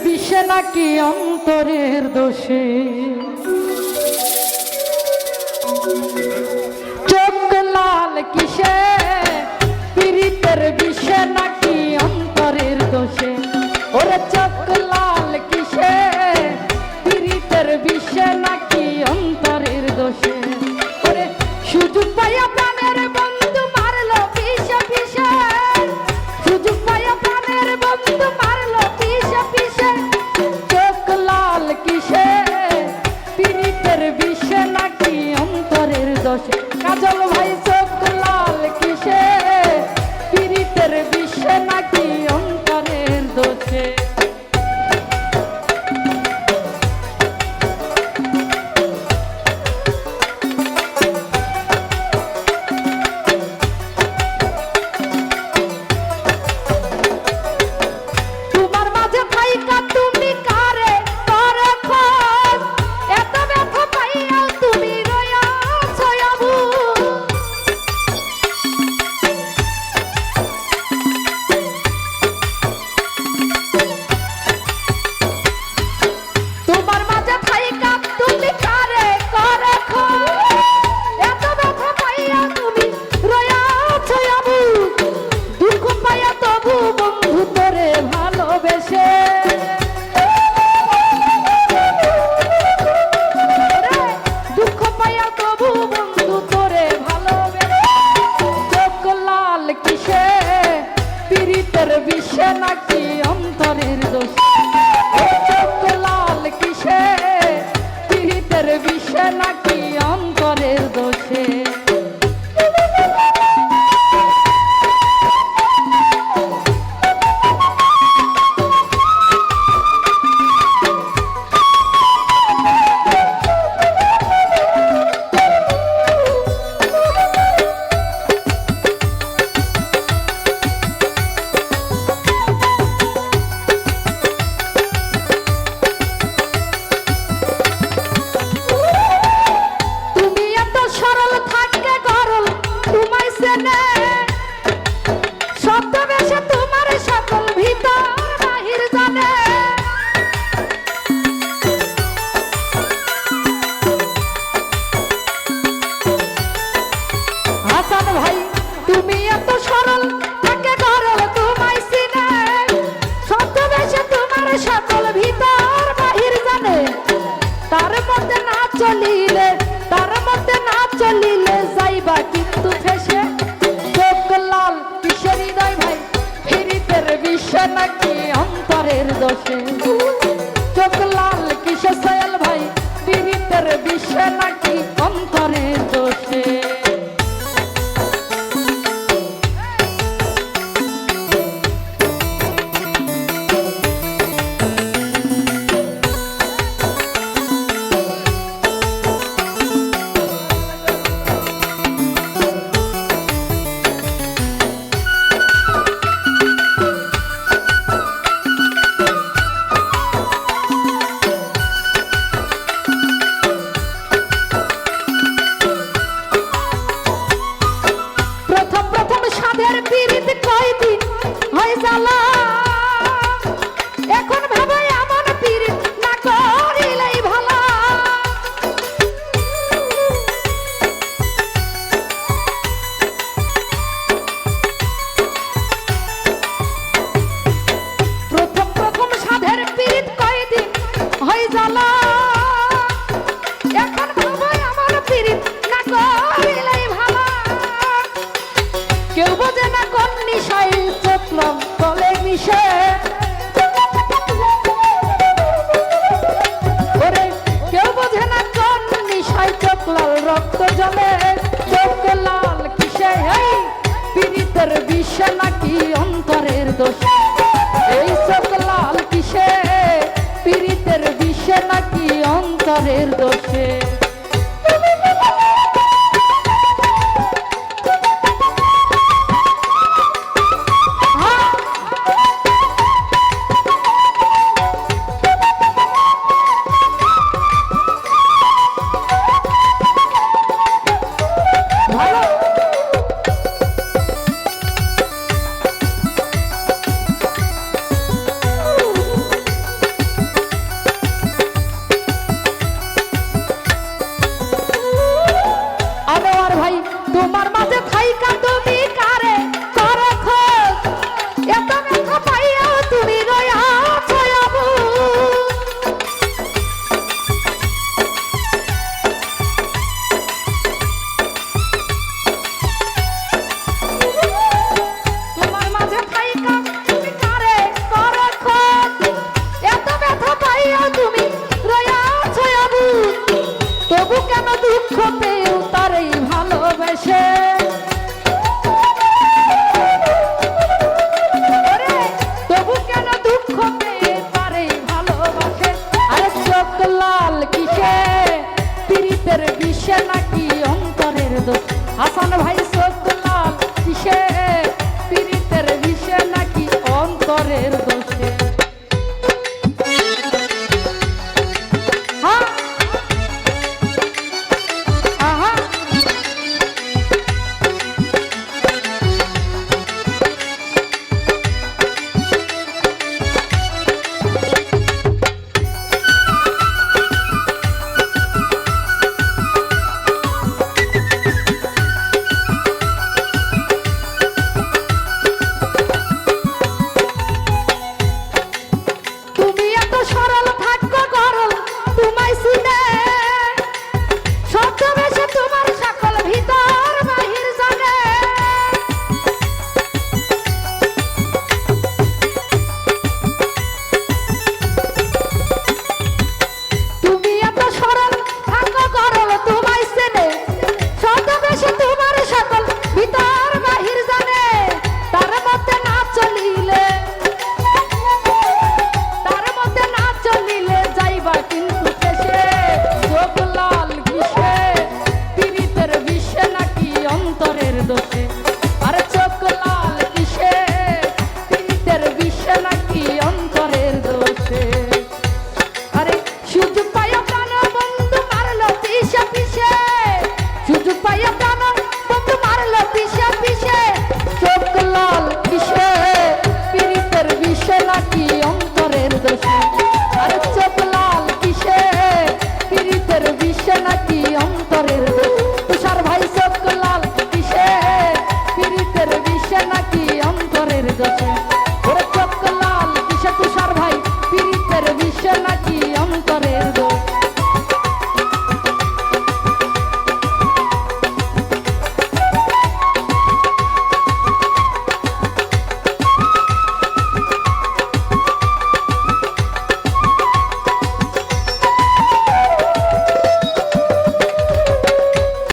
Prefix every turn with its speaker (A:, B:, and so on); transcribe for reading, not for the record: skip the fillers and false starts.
A: বিষে নাকি অন্তরের দোষে, চোখ লাল কিসে পীড়িতের বিষে নাকি অন্তরের দোষে, ওরে চোখ লাল কিসে পীড়িতের বিষে নাকি অন্তরের দোষে, ওরে সুযোগ পাইয়া প্রাণের বন্ধু মারলো পিছে পিছে, সুযোগ পাইয়া প্রাণের বন্ধু মারলো পিছে পিছে, চোখ লাল কিসে পীড়িতের বিষে নাকি অন্তরের দোষে, কাজল ভাই চোখ লাল কিসে পীড়িতের বিষে নাকি অন্তরের দোষে। বিষে নাকি অন্তরের দোষে, চোখ লাল কিসে পীড়িতের বিষে নাকি অন্তরের দোষে। ভাই তুমি এত সরল থাকে গরল তোমায় চিনে, ছদ্মবেশে তোমার সকল ভিতর বাহির জানে, তার মধ্যে না চলিলে যাইবা কিন্তু ফেসে, চোখ লাল কিসের হৃদয় ভাই পীড়িতের বিষে নাকি অন্তরের দোষে, চোখ লাল কিসে সোহেল ভাই পীড়িতের বিষে নাকি